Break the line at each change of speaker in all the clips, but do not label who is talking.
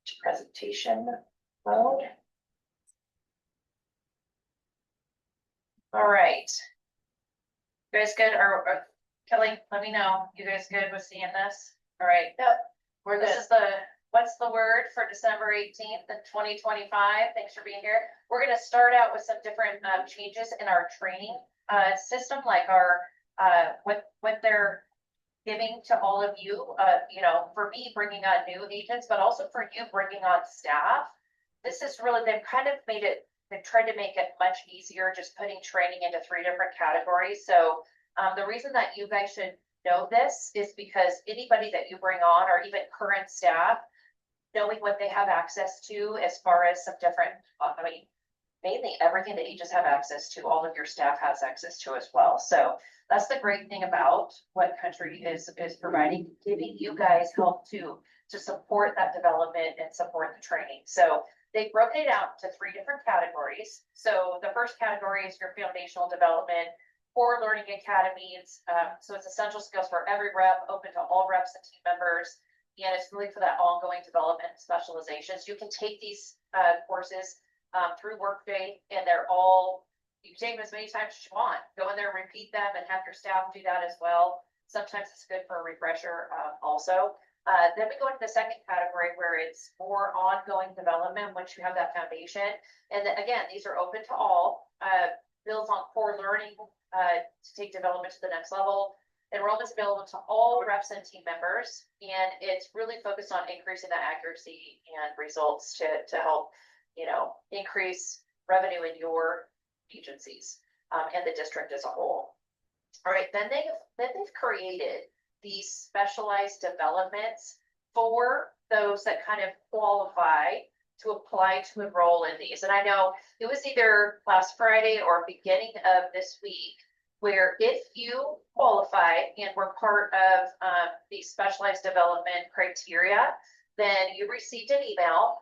To presentation mode. All right. You guys good? Or Kelly, let me know. You guys good with seeing this? All right.
Yep.
This is what's the word for December 18th in 2025? Thanks for being here. We're going to start out with some different changes in our training system, like our what they're giving to all of you, you know, for me bringing on new agents, but also for you bringing on staff. This is really, they've tried to make it much easier, just putting training into 3 different categories. So the reason that you guys should know this is because anybody that you bring on, or even current staff, knowing what they have access to as far as some different, I mean, mainly everything that you just have access to, all of your staff has access to as well. So that's the great thing about what Country is providing, giving you guys help to support that development and support the training. So they've broken it out to 3 different categories. So the first category is your foundational development, core learning academies. So it's essential skills for every rep, open to all reps and team members. And it's really for that ongoing development and specializations. You can take these courses through Workday, and they're all, you can take them as many times as you want. Go in there and repeat them and have your staff do that as well. Sometimes it's good for a refresher also. Then we go into the second category where it's more ongoing development once you have that foundation. And then, again, these are open to all, builds on core learning to take development to the next level. Enrollment's available to all reps and team members, and it's really focused on increasing that accuracy and results to help, you know, increase revenue in your agencies and the district as a whole. All right, then they've created these specialized developments for those that kind of qualify to apply to enroll in these. And I know it was either last Friday or beginning of this week, where if you qualify and were part of the specialized development criteria, then you received an email.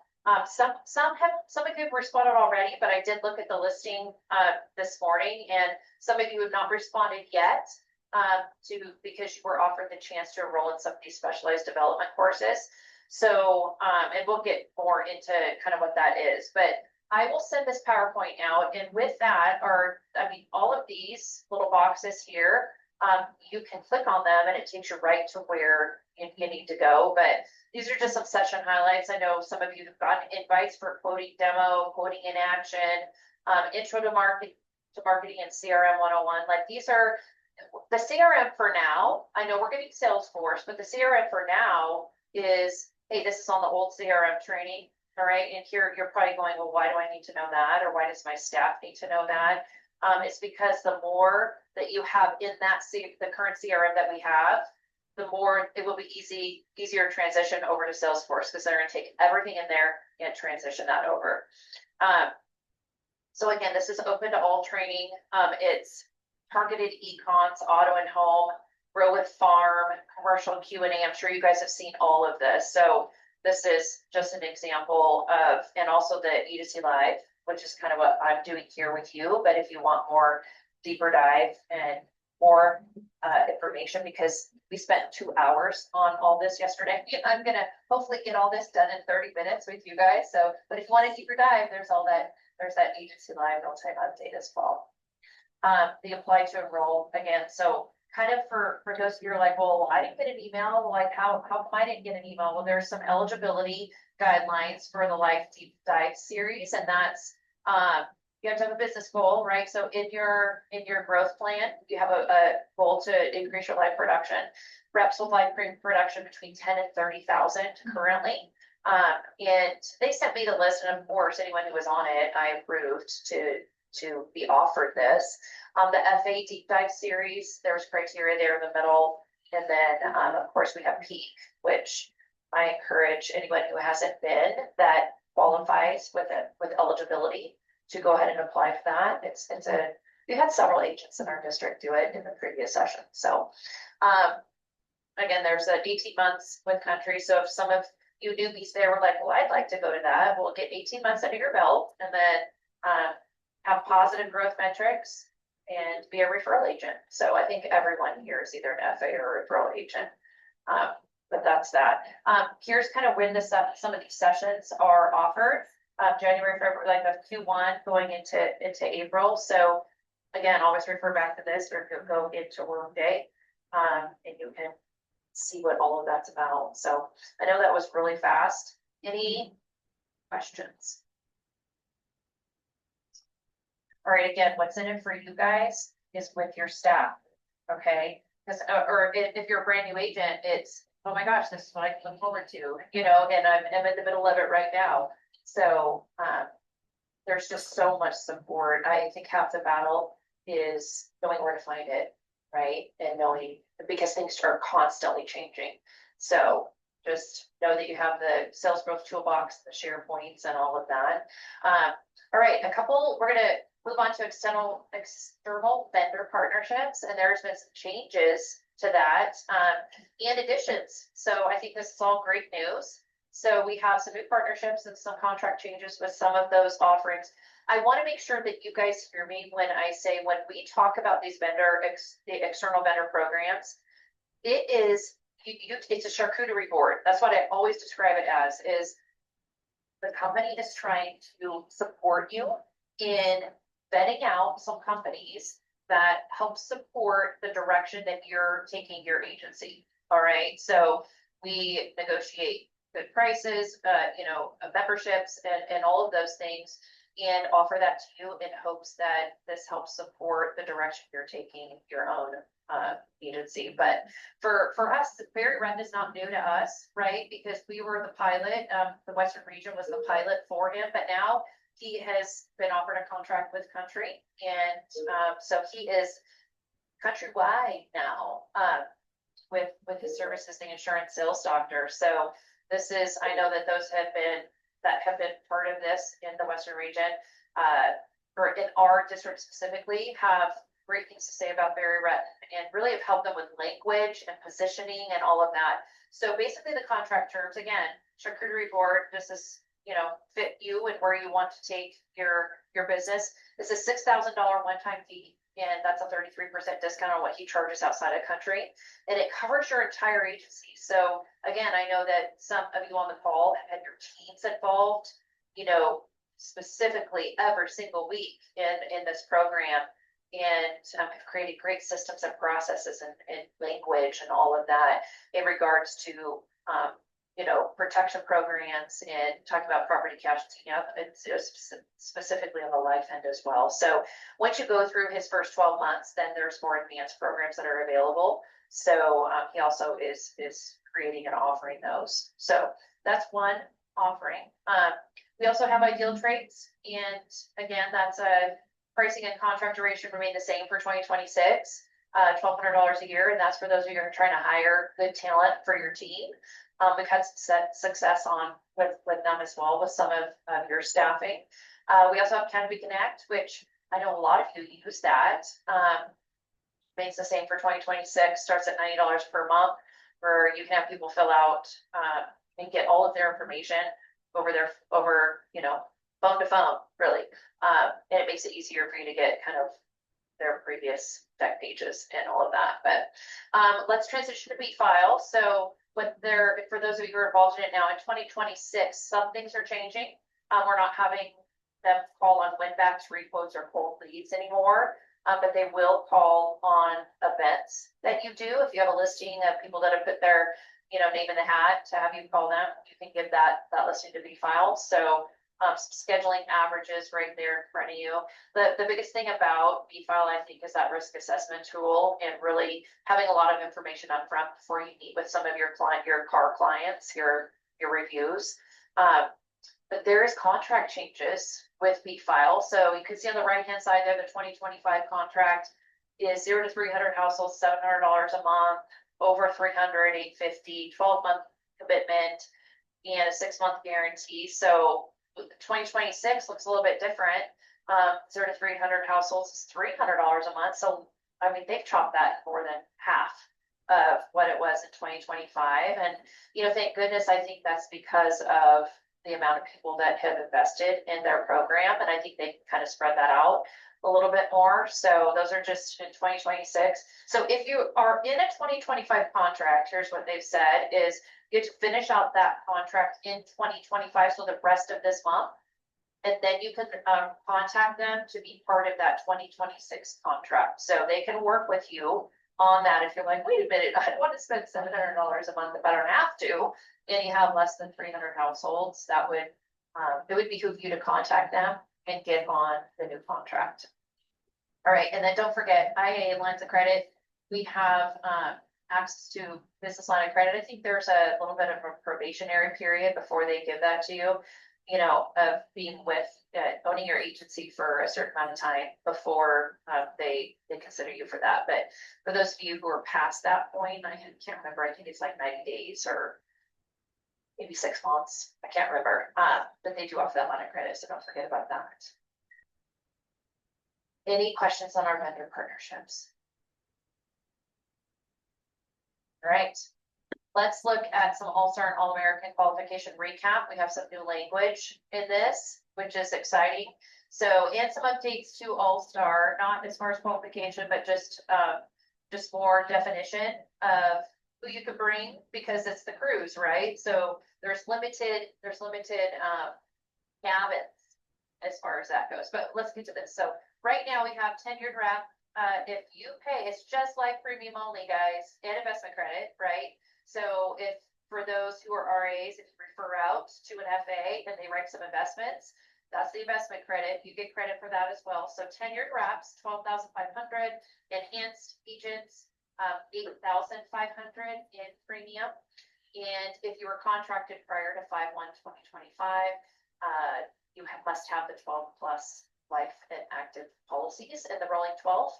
Some of you have responded already, but I did look at the listing this morning, and some of you have not responded yet because you were offered the chance to enroll in some of these specialized development courses. So, and we'll get more into kind of what that is, but I will send this PowerPoint out, and with that all of these little boxes here, you can click on them and it takes you right to where you need to go. But these are just some session highlights. I know some of you have gotten invites for quoting demo, quoting in action, intro to marketing and CRM 101. Like, these are the CRM for now. I know we're getting Salesforce, but the CRM for now is, hey, this is on the old CRM training. All right, and here you're probably going, well, why do I need to know that? Or why does my staff need to know that? It's because the more that you have in that the current CRM that we have, the more it will be easier to transition over to Salesforce, because they're going to take everything in there and transition that over. So again, this is open to all training. It's targeted econs, auto and home, grow with farm, commercial Q&A. I'm sure you guys have seen all of this. So this is just an example of, and also the E2C Live, which is kind of what I'm doing here with you. But if you want more deeper dive and more information, because we spent 2 hours on all this yesterday, I'm going to hopefully get all this done in 30 minutes with you guys. So, but if you want a deeper dive, there's that E2C Live real-time update as well. The apply to enroll again. So kind of for those of you who are like, well, I didn't get an email, like how come I didn't get an email? Well, there's some eligibility guidelines for the Life Deep Dive series, and that's you have to have a business goal, right? So in your growth plan, you have a goal to increase your live production. Reps with live production between 10 and 30,000 currently. And they sent me the list, and of course, anyone who was on it, I approved to be offered this. The FA Deep Dive series, there's criteria there in the middle. And then, of course, we have Peak, which I encourage anyone who hasn't been that qualifies with eligibility to go ahead and apply for that. We had several agents in our district do it in the previous session. So, again, there's 18 months with Country. So if some of you newbies there were like, well, I'd like to go to that, we'll get 18 months under your belt, and then have positive growth metrics and be a referral agent. So I think everyone here is either an FA or a referral agent. but that's that. Here's kind of when some of these sessions are offered. January, February, like the Q1 going into April. So again, always refer back to this or go into Workday. And you can see what all of that's about. So I know that was really fast. Any questions? All right, again, what's in it for you guys is with your staff, okay? Because, or if you're a brand new agent, it's, oh my gosh, this is what I can look forward to, you know, and I'm in the middle of it right now. So, there's just so much support. I think half the battle is knowing where to find it, right? And knowing, because things are constantly changing. So just know that you have the sales growth toolbox, the SharePoints and all of that. All right, we're gonna move on to external vendor partnerships, and there's been some changes to that, and additions. So I think this is all great news. So we have some new partnerships and some contract changes with some of those offerings. I want to make sure that you guys hear me when I say, when we talk about these the external vendor programs, it's a charcuterie board. That's what I always describe it as, is the company is trying to support you in vetting out some companies that help support the direction that you're taking your agency. All right. So we negotiate good prices, memberships and all of those things, and offer that to you in hopes that this helps support the direction you're taking your own agency. But for us, Barry Rend is not new to us, right? Because we were the pilot, the Western region was the pilot for him, but now he has been offered a contract with Country, and so he is countrywide now with his services, the insurance sales doctor. So this is, I know that those have been part of this in the Western region, or in our district specifically, have great things to say about Barry Rett and really have helped them with language and positioning and all of that. So basically the contract terms, again, charcuterie board, this is, fit you and where you want to take your business. It's a $6,000 one-time fee, and that's a 33% discount on what he charges outside of Country, and it covers your entire agency. So again, I know that some of you on the call have had your teams involved, specifically every single week in this program, and have created great systems and processes and language and all of that in regards to protection programs and talking about property casualty. It's specifically on the life end as well. So once you go through his first 12 months, then there's more advanced programs that are available. So he also is creating and offering those. So that's one offering. We also have ideal traits, and again, that's a pricing and contract duration remain the same for 2026, $1,200 a year, and that's for those of you who are trying to hire good talent for your team. We've had success with them as well with some of your staffing. We also have Canopy Connect, which I know a lot of you use that. Remains the same for 2026, starts at $90 per month, where you can have people fill out and get all of their information over phone to phone, really. And it makes it easier for you to get kind of their previous deck pages and all of that. But let's transition to BeFile. So for those of you who are involved in it now, in 2026, some things are changing. We're not having them call on win-backs, requotes, or cold leads anymore, but they will call on events that you do. If you have a listing of people that have put their name in the hat to have you call them, you can give that listing to BeFile. So scheduling averages right there in front of you. The biggest thing about BeFile, I think, is that risk assessment tool and really having a lot of information up front before you meet with some of your car clients, your reviews. But there is contract changes with BeFile. So you can see on the right-hand side there, the 2025 contract is 0 to 300 households, $700 a month, over 300, $850, 12-month commitment, and a 6-month guarantee. So 2026 looks a little bit different. 0 to 300 households is $300 a month. So, I mean, they've chopped that more than half of what it was in 2025. And, thank goodness, I think that's because of the amount of people that have invested in their program, and I think they can kind of spread that out a little bit more. So those are just in 2026. So if you are in a 2025 contract, here's what they've said is you have to finish out that contract in 2025, so the rest of this month. And then you can contact them to be part of that 2026 contract. So they can work with you on that. If you're like, wait a minute, I don't want to spend $700 a month if I don't have to, and you have less than 300 households, that would, it would behoove you to contact them and get on the new contract. All right, and then don't forget IA lines of credit. We have access to business line of credit. I think there's a little bit of a probationary period before they give that to you, you know, of being with, owning your agency for a certain amount of time before they consider you for that. But for those of you who are past that point, I can't remember, I think it's like 90 days or maybe 6 months. I can't remember, but they do offer that line of credit, so don't forget about that. Any questions on our vendor partnerships? All right, let's look at some All-Star and All-American qualification recap. We have some new language in this, which is exciting. So, and some updates to All-Star, not as far as qualification, but just more definition of who you could bring, because it's the cruise, right? So there's limited cabins as far as that goes. But let's get to this. So right now we have tenured rep. If you pay, it's just like premium only, guys, and investment credit, right? So if for those who are RAs, if you refer out to an FA and they write some investments, that's the investment credit. You get credit for that as well. So tenured reps, 12,500, enhanced agents, 8,500 in premium. And if you were contracted prior to 5/1/2025, you must have the 12 plus life and active policies in the rolling 12.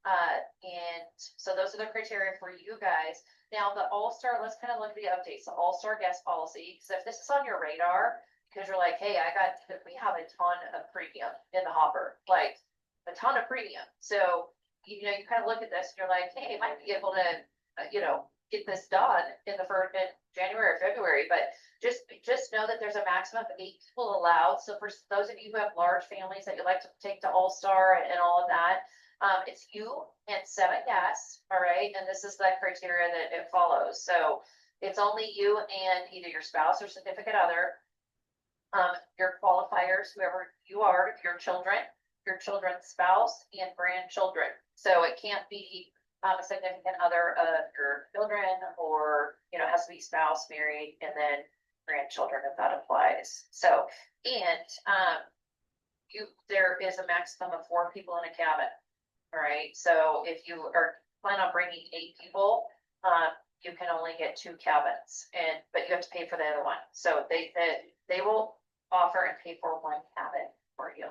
And so those are the criteria for you guys. Now the All-Star, let's kind of look at the updates. The All-Star guest policy. So if this is on your radar, because you're like, hey, we have a ton of premium in the hopper, like a ton of premium. So, you know, you kind of look at this and you're like, hey, I might be able to, get this done in January or February, but just know that there's a maximum of 8 people allowed. So for those of you who have large families that you like to take to All-Star and all of that, it's you and 7 guests, all right? And this is the criteria that it follows. So it's only you and either your spouse or significant other, your qualifiers, whoever you are, your children's spouse, and grandchildren. So it can't be a significant other of your children, or, it has to be spouse, married, and then grandchildren if that applies. So, and there is a maximum of 4 people in a cabin. All right. So if you are planning on bringing 8 people, you can only get 2 cabins, but you have to pay for the other one. So they will offer and pay for 1 cabin for you.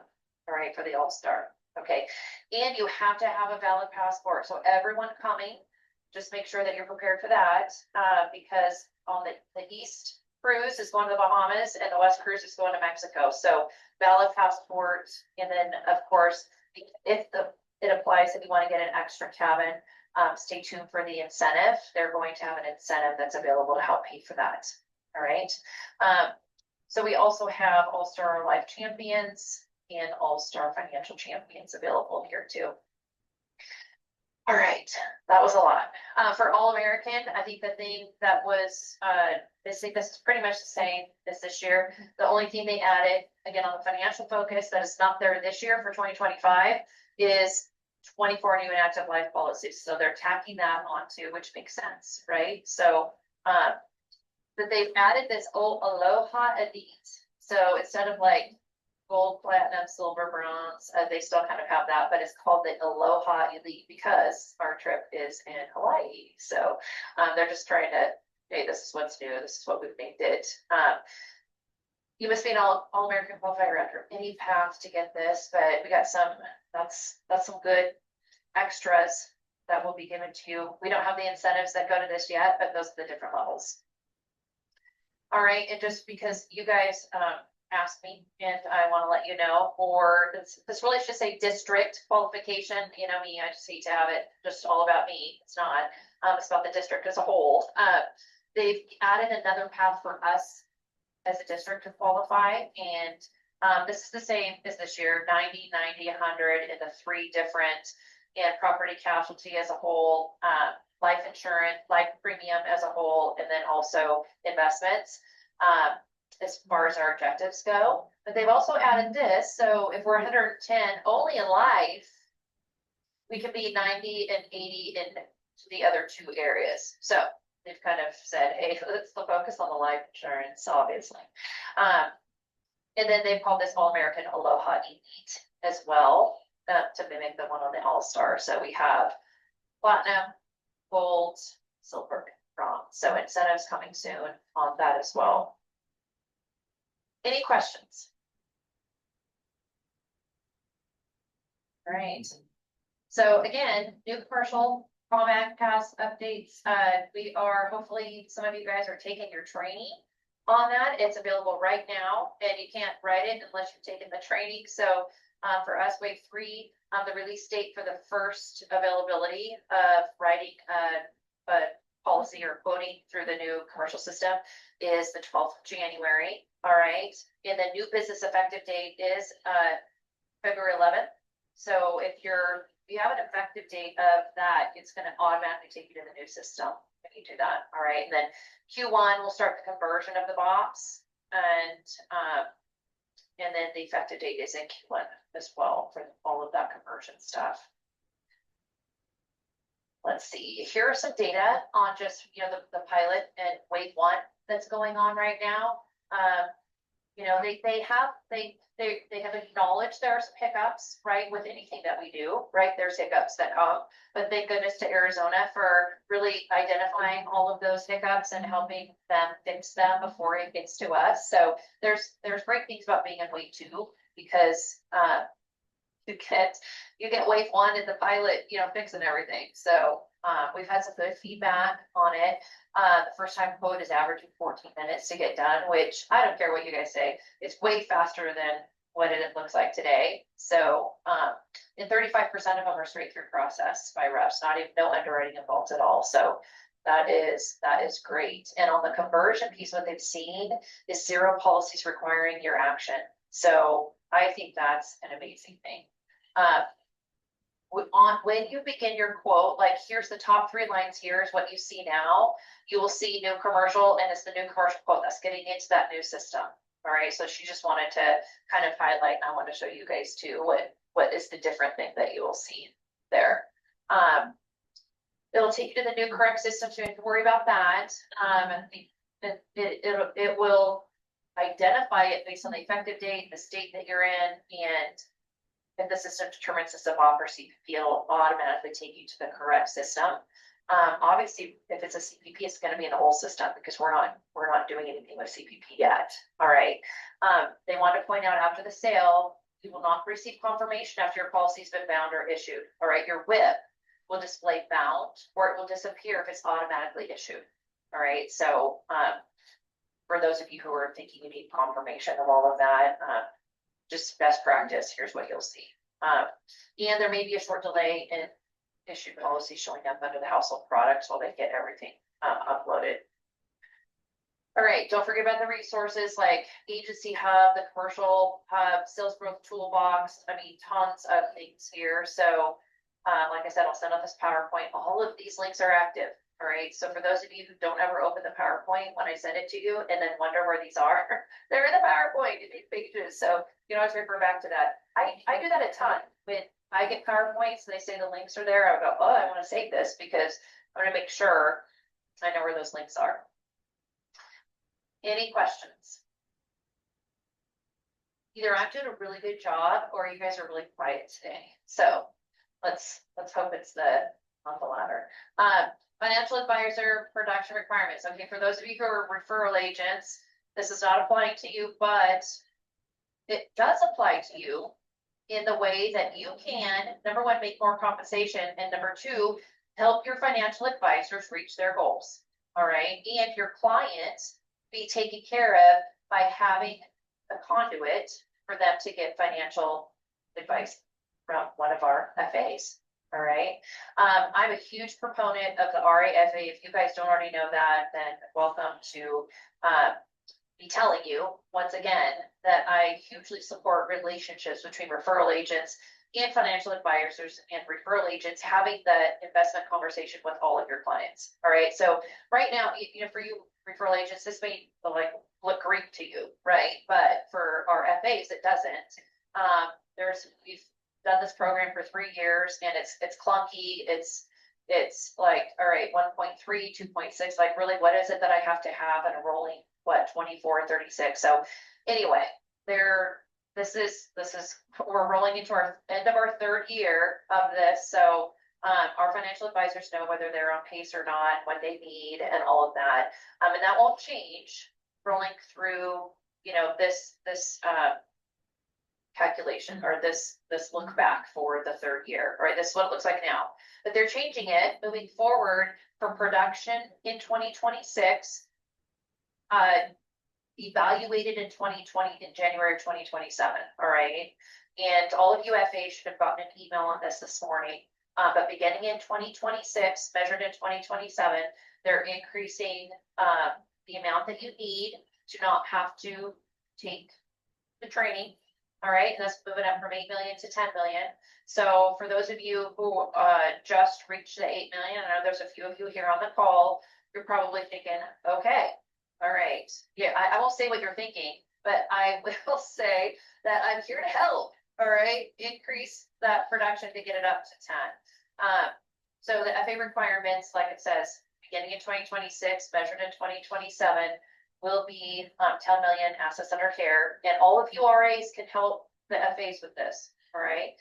All right, for the All-Star. Okay, and you have to have a valid passport. So everyone coming, just make sure that you're prepared for that, because on the East cruise is going to the Bahamas and the West cruise is going to Mexico. So valid passport, and then of course, if it applies if you want to get an extra cabin, stay tuned for the incentive. They're going to have an incentive that's available to help pay for that. All right. So we also have All-Star Life Champions and All-Star Financial Champions available here too. All right, that was a lot. For All-American, I think the thing that was missing, this is pretty much the same as this year. The only thing they added, again, on the financial focus that is not there this year for 2025 is 24 new and active life policies. So they're tacking that onto, which makes sense, right? So, but they've added this Aloha Elite. So instead of like gold, platinum, silver, bronze, they still kind of have that, but it's called the Aloha Elite because our trip is in Hawaii. So they're just trying to, hey, this is what's new. This is what we've made it. You must be an All-American qualifier after any path to get this, but we got some, that's some good extras that will be given to you. We don't have the incentives that go to this yet, but those are the different levels. All right, and just because you guys asked me, and I want to let you know, or this really should say district qualification. You know me, I just hate to have it just all about me. It's not. It's about the district as a whole. They've added another path for us as a district to qualify. And this is the same as this year, 90, 90, 100 in the three different, and property casualty as a whole, life insurance, life premium as a whole, and then also investments, as far as our objectives go. But they've also added this, so if we're 110 only in life, we can be 90 and 80 in the other two areas. So they've kind of said, hey, let's focus on the life insurance, obviously. And then they've called this All-American Aloha Elite as well, to mimic the one on the All-Star. So we have platinum, gold, silver, and bronze. So incentives coming soon on that as well. Any questions? All right. So again, new commercial Comac Pass updates. We are, hopefully some of you guys are taking your training on that. It's available right now, and you can't write it unless you've taken the training. So for us, wave 3, the release date for the first availability of writing a policy or quoting through the new commercial system is the 12th of January. All right. And the new business effective date is February 11th. So if you have an effective date of that, it's going to automatically take you to the new system if you do that. All right. And then Q1 will start the conversion of the box, and then the effective date is in Q1 as well for all of that conversion stuff. Let's see. Here are some data on just, the pilot and wave 1 that's going on right now. They have acknowledged there are some hiccups, right, with anything that we do, right? There's hiccups that come, but thank goodness to Arizona for really identifying all of those hiccups and helping them fix them before it gets to us. So there's great things about being in wave 2, because you get wave 1 and the pilot, fixing everything. So we've had some good feedback on it. The first time quote is averaging 14 minutes to get done, which I don't care what you guys say, it's way faster than what it looks like today. So, and 35% of them are straight through process by reps, no underwriting involved at all. So that is great. And on the conversion piece, what they've seen is 0 policies requiring your action. So I think that's an amazing thing. When you begin your quote, like here's the top 3 lines, here's what you see now, you will see new commercial, and it's the new commercial quote that's getting into that new system. All right, so she just wanted to kind of highlight, and I want to show you guys too what is the different thing that you will see there. It'll take you to the new correct system, so you don't have to worry about that. It will identify it based on the effective date, the state that you're in, and if the system determines system offers CPP, it'll automatically take you to the correct system. Obviously, if it's a CPP, it's going to be in the old system because we're not doing anything with CPP yet. All right. They want to point out after the sale, you will not receive confirmation after your policy's been bound or issued. All right. Your WIP will display bound, or it will disappear if it's automatically issued. All right. So for those of you who are thinking you need confirmation of all of that, just best practice, here's what you'll see. And there may be a short delay in issued policy showing up under the household products while they get everything uploaded. All right, don't forget about the resources like Agency Hub, the Commercial Hub, Sales Growth Toolbox. I mean, tons of things here. So like I said, I'll send out this PowerPoint. All of these links are active. All right, so for those of you who don't ever open the PowerPoint when I send it to you and then wonder where these are, they're in the PowerPoint in these pages. So you can always refer back to that. I do that a ton. When I get PowerPoints and they say the links are there, I'll go, oh, I want to save this because I'm going to make sure I know where those links are. Any questions? Either I'm doing a really good job or you guys are really quiet today. So let's hope it's on the latter. Financial advisor production requirements. Okay, for those of you who are referral agents, this is not applying to you, but it does apply to you in the way that you can, number 1, make more compensation, and number 2, help your financial advisors reach their goals. All right, and your clients be taken care of by having a conduit for them to get financial advice from one of our FAs. All right. I'm a huge proponent of the RAFA. If you guys don't already know that, then welcome to be telling you once again that I hugely support relationships between referral agents and financial advisors and referral agents having the investment conversation with all of your clients. All right. So right now, you know, for you referral agents, this may like look great to you, right? But for our FAs, it doesn't. We've done this program for 3 years and it's clunky. It's like, all right, 1.3, 2.6, like really, what is it that I have to have in a rolling, what, 24, 36? So anyway, we're rolling into our end of our 3rd year of this. So our financial advisors know whether they're on pace or not, what they need and all of that. And that won't change rolling through, you know, this calculation or this look back for the 3rd year, right? This is what it looks like now, but they're changing it moving forward for production in 2026, evaluated in 2020 in January of 2027. All right. And all of you FAs should have gotten an email on this morning. But beginning in 2026, measured in 2027, they're increasing the amount that you need to not have to take the training. All right, and that's moving up from 8 million to 10 million. So for those of you who just reached the 8 million, I know there's a few of you here on the call, you're probably thinking, okay, all right. Yeah, I won't say what you're thinking, but I will say that I'm here to help. All right, increase that production to get it up to 10. So the FA requirements, like it says, beginning in 2026, measured in 2027, will be 10 million assets under care, and all of you RAs can help the FAs with this. All right.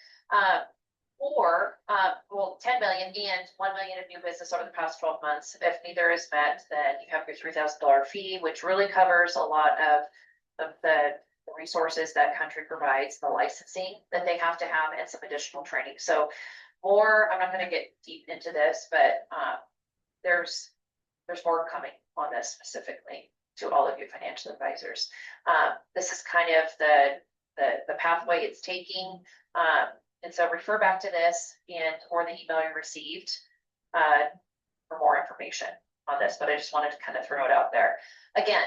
Well, 10 million and 1 million of new business over the past 12 months. If neither is met, then you have your $3,000 fee, which really covers a lot of the resources that country provides, the licensing that they have to have, and some additional training. So I'm not going to get deep into this, but there's more coming on this specifically to all of you financial advisors. This is kind of the pathway it's taking. And so refer back to this or the email you received for more information on this, but I just wanted to kind of throw it out there. Again,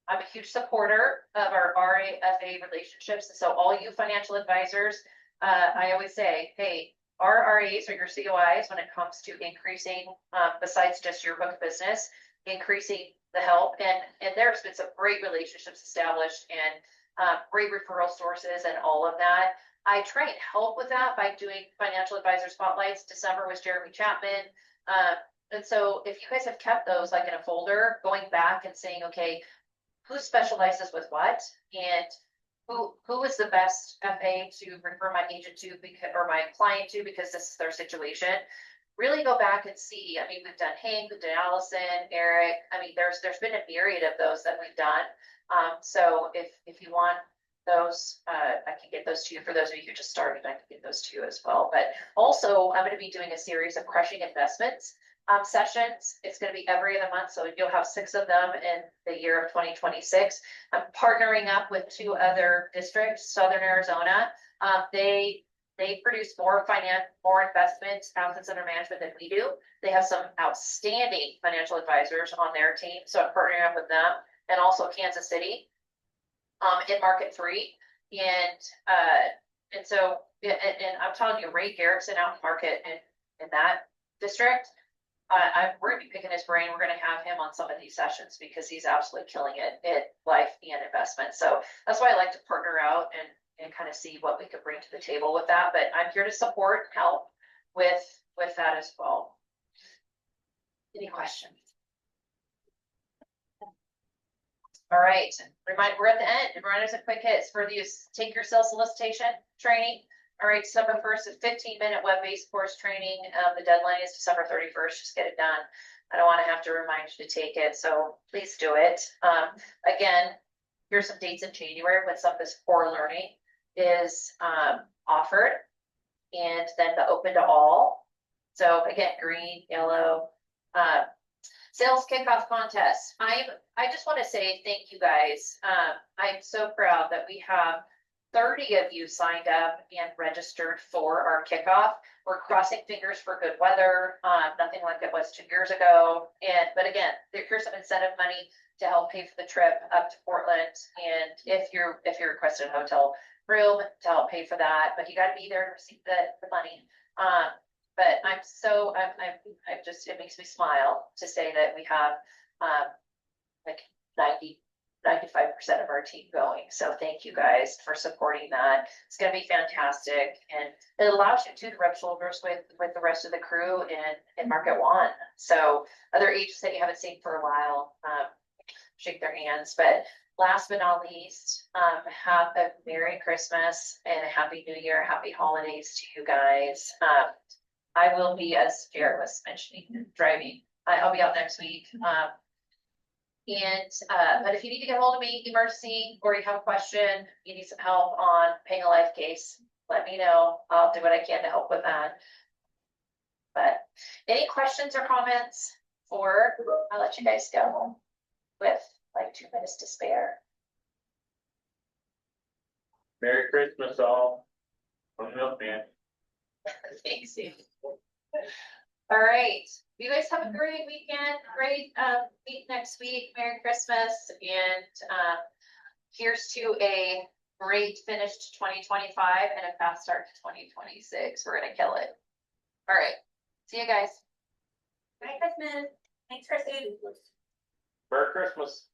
I'm a huge supporter of our RA-FA relationships. And so all you financial advisors, I always say, hey, our RAs are your COIs when it comes to increasing, besides just your book of business, increasing the help. And there's been some great relationships established and great referral sources and all of that. I try and help with that by doing financial advisor spotlights. December was Jeremy Chapman. And so if you guys have kept those like in a folder, going back and saying, okay, who specializes with what and who is the best FA to refer my agent to or my client to because this is their situation. Really go back and see. I mean, we've done Hank, we've done Allison, Eric. I mean, there's been a myriad of those that we've done. So if you want those, I can get those to you. For those of you who just started, I can get those to you as well. But also, I'm going to be doing a series of crushing investments sessions. It's going to be every other month, so you'll have 6 of them in the year of 2026. I'm partnering up with 2 other districts, Southern Arizona. They produce more investments, assets under management than we do. They have some outstanding financial advisors on their team, so I'm partnering up with them, and also Kansas City in Market 3, and so I'm telling you, Ray Garrettson out in Market in that district. We're going to be picking his brain. We're going to have him on some of these sessions because he's absolutely killing it in life and investment. So that's why I like to partner out and kind of see what we could bring to the table with that. But I'm here to support and help with that as well. Any questions? All right. We're at the end. Remind us a quick hits for these. Take your sales solicitation training. All right, December 1st is 15-minute web-based course training. The deadline is December 31st. Just get it done. I don't want to have to remind you to take it, so please do it. Again, here's some dates in January when some of this core learning is offered, and then the open to all. So again, green, yellow, sales kickoff contest. I just want to say thank you guys. I'm so proud that we have 30 of you signed up and registered for our kickoff. We're crossing fingers for good weather, nothing like it was 2 years ago. But again, here's some incentive money to help pay for the trip up to Portland. And if you're requesting a hotel room to help pay for that, but you got to be there to receive the money. But I'm just, it makes me smile to say that we have like 95% of our team going. So thank you guys for supporting that. It's going to be fantastic. And it allows you to rub shoulders with the rest of the crew in Market One. So other agents that you haven't seen for a while, shake their hands. But last but not least, have a Merry Christmas and a Happy New Year, Happy Holidays to you guys. I will be, as Jared was mentioning, driving. I'll be out next week. But if you need to get hold of me, emergency, or you have a question, you need some help on paying a life case, let me know. I'll do what I can to help with that. But any questions or comments, or I'll let you guys go with like 2 minutes to spare.
Merry Christmas all. I'm Milkman.
Thanks, Steve. All right. You guys have a great weekend. Great meet next week. Merry Christmas. And here's to a great finish to 2025 and a fast start to 2026. We're gonna kill it. All right. See you guys.
Merry Christmas. Thanks, Christy.
Merry Christmas.